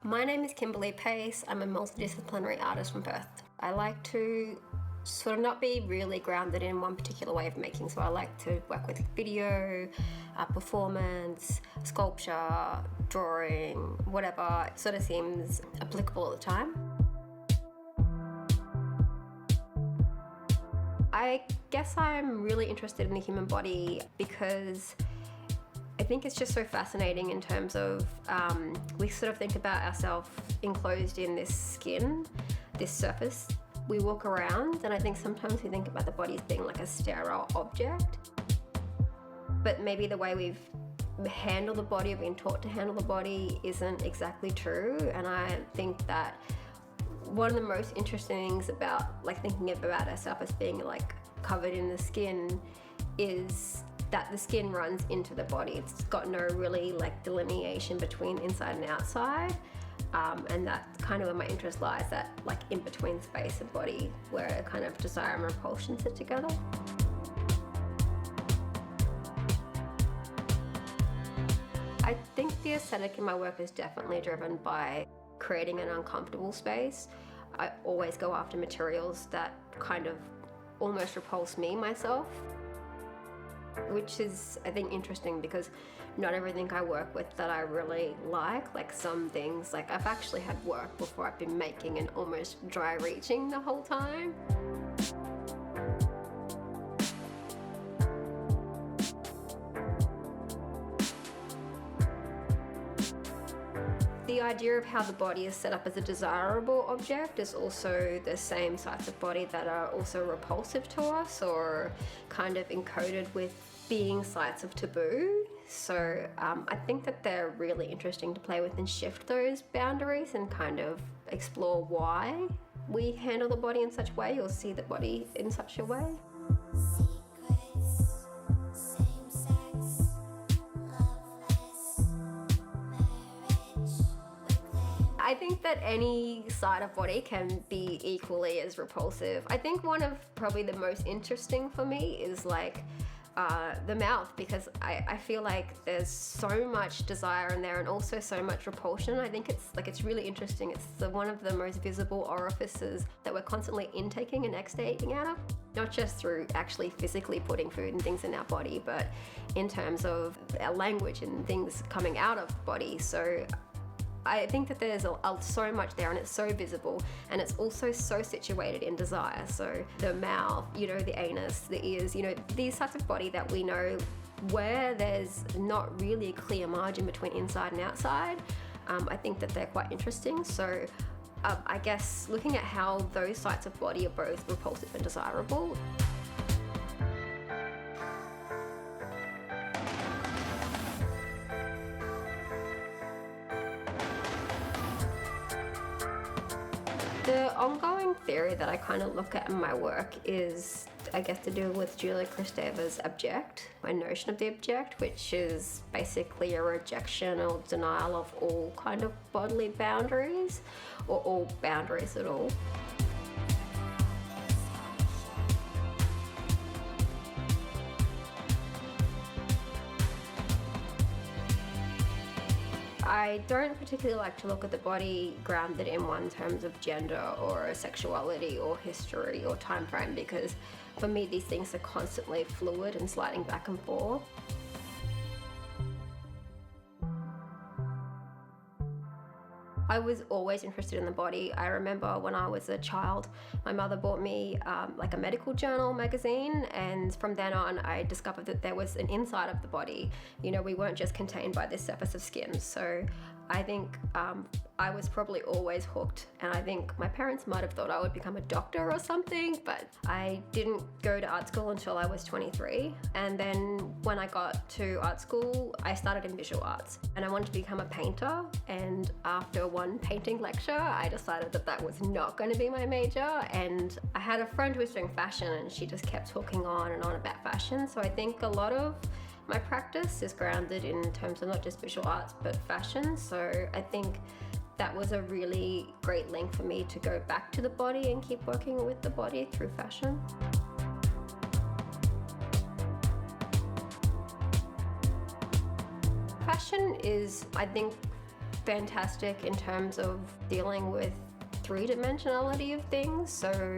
My name is Kimberley Pace. I'm a multidisciplinary artist from Perth. I like to sort of not be really grounded in one particular way of making, so I like to work with video, performance, sculpture, drawing, whatever. It sort of seems applicable at the time. I guess I'm really interested in the human body because I think it's just so fascinating in terms of we sort of think about ourselves enclosed in this skin, this surface. We walk around, and I think sometimes we think about the body as being like a sterile object. But maybe the way we've handled the body or been taught to handle the body isn't exactly true. And I think that one of the most interesting things about thinking about ourselves as being covered in the skin is that the skin runs into the body. It's got no really delineation between inside and outside. And that's kind of where my interest lies, that in between space and body, where kind of desire and repulsion sit together. I think the aesthetic in my work is definitely driven by creating an uncomfortable space. I always go after materials that kind of almost repulse me myself, which is, I think, interesting because not everything I work with that I really like some things, I've actually had work before I've been making and almost dry reaching the whole time. The idea of how the body is set up as a desirable object is also the same sites of body that are also repulsive to us or kind of encoded with being sites of taboo. So I think that they're really interesting to play with and shift those boundaries and kind of explore why we handle the body in such a way or see the body in such a way. I think that any side of body can be equally as repulsive. I think one of probably the most interesting for me is the mouth, because I feel like there's so much desire in there and also so much repulsion. I think it's really interesting. It's one of the most visible orifices that we're constantly intaking and extaking out of, not just through actually physically putting food and things in our body, but in terms of our language and things coming out of the body. So I think that there's so much there, and it's so visible, and it's also so situated in desire. So the mouth, the anus, the ears, these types of body that we know where there's not really a clear margin between inside and outside. I think that they're quite interesting. So I guess looking at how those sites of body are both repulsive and desirable. The ongoing theory that I kind of look at in my work is, I guess, to do with Julia Kristeva's object, my notion of the object, which is basically a rejection or denial of all kind of bodily boundaries, or all boundaries at all. I don't particularly like to look at the body grounded in one terms of gender or sexuality or history or time frame, because for me these things are constantly fluid and sliding back and forth. I was always interested in the body. I remember when I was a child, my mother bought me a medical journal magazine, and from then on I discovered that there was an inside of the body. We weren't just contained by this surface of skin. So I think I was probably always hooked, and I think my parents might have thought I would become a doctor or something, but I didn't go to art school until I was 23. And then when I got to art school, I started in visual arts, and I wanted to become a painter. And after one painting lecture, I decided that that was not going to be my major. And I had a friend who was doing fashion, and she just kept talking on and on about fashion. So I think a lot of my practice is grounded in terms of not just visual arts, but fashion. So I think that was a really great link for me to go back to the body and keep working with the body through fashion. Fashion is, I think, fantastic in terms of dealing with three-dimensionality of things. So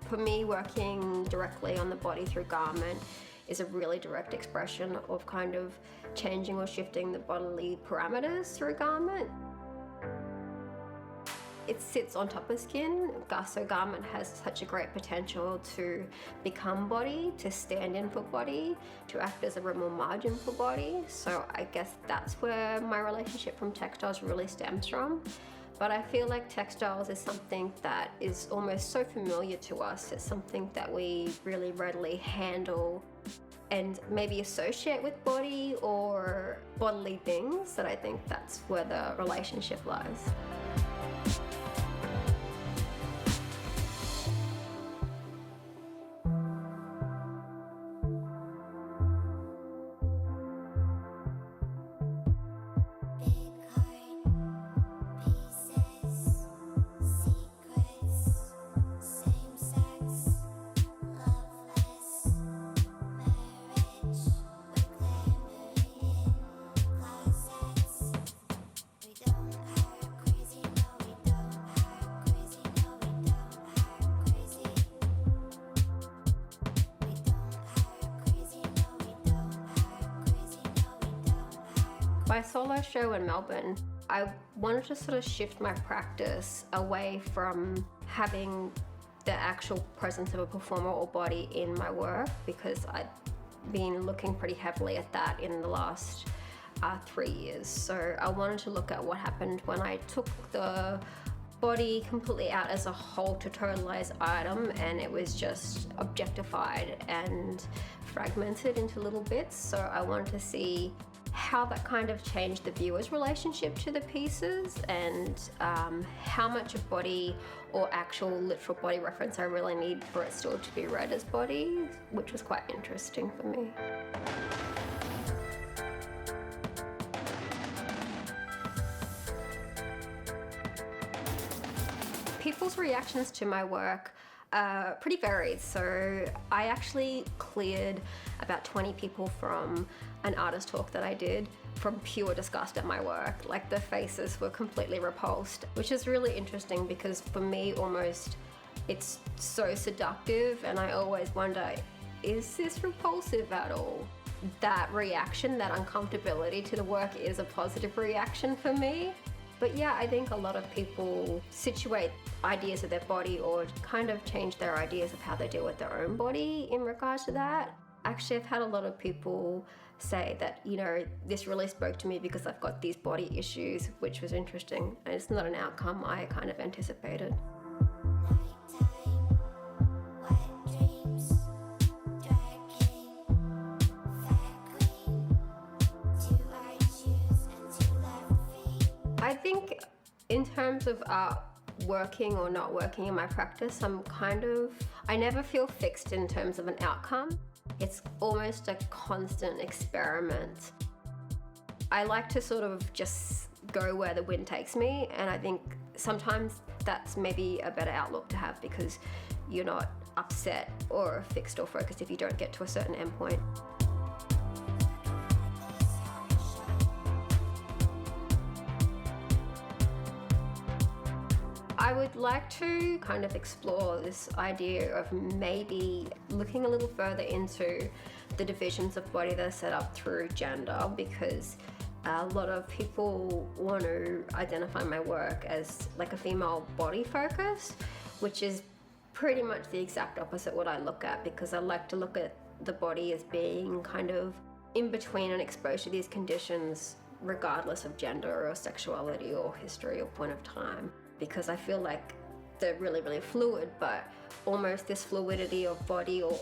for me, working directly on the body through garment is a really direct expression of kind of changing or shifting the bodily parameters through garment. It sits on top of skin, so garment has such a great potential to become body, to stand in for body, to act as a real margin for body. So I guess that's where my relationship from textiles really stems from. But I feel like textiles is something that is almost so familiar to us. It's something that we really readily handle and maybe associate with body or bodily things, that I think that's where the relationship lies. My solo show in Melbourne, I wanted to sort of shift my practice away from having the actual presence of a performer or body in my work, because I'd been looking pretty heavily at that in the last 3 years. So I wanted to look at what happened when I took the body completely out as a whole to totalized item, and it was just objectified and fragmented into little bits. So I wanted to see how that kind of changed the viewer's relationship to the pieces, and how much of body or actual literal body reference I really need for it still to be read as body, which was quite interesting for me. People's reactions to my work are pretty varied. So I actually cleared about 20 people from an artist talk that I did from pure disgust at my work. Like, the faces were completely repulsed, which is really interesting because for me, almost it's so seductive, and I always wonder, is this repulsive at all? That reaction, that uncomfortability to the work is a positive reaction for me. But yeah, I think a lot of people situate ideas of their body or kind of change their ideas of how they deal with their own body in regards to that. Actually, I've had a lot of people say that, you know, this really spoke to me because I've got these body issues, which was interesting. And it's not an outcome I kind of anticipated. I think in terms of art working or not working in my practice, I never feel fixed in terms of an outcome. It's almost a constant experiment. I like to sort of just go where the wind takes me, and I think sometimes that's maybe a better outlook to have, because you're not upset or fixed or focused if you don't get to a certain endpoint. I would like to kind of explore this idea of maybe looking a little further into the divisions of body that are set up through gender, because a lot of people want to identify my work as like a female body focus, which is pretty much the exact opposite what I look at, because I like to look at the body as being kind of in between and exposed to these conditions regardless of gender or sexuality or history or point of time, because I feel like they're really, really fluid, but almost this fluidity of body or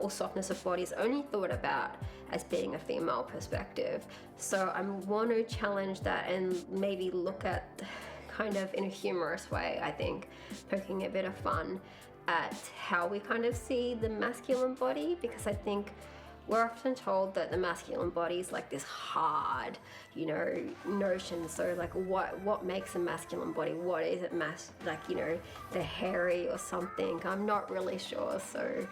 softness of body is only thought about as being a female perspective. So I want to challenge that and maybe look at kind of in a humorous way, I think, poking a bit of fun at how we kind of see the masculine body, because I think we're often told that the masculine body is like this hard, notion. So like what makes a masculine body? What is it the hairy or something? I'm not really sure. So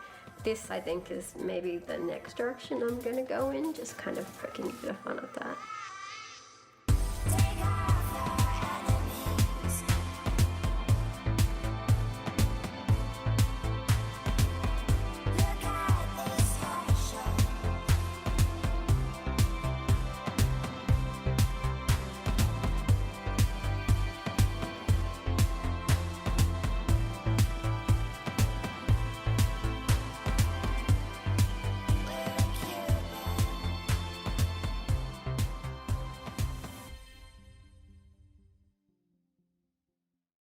this, I think, is maybe the next direction I'm going to go in, just kind of poking a bit of fun at that.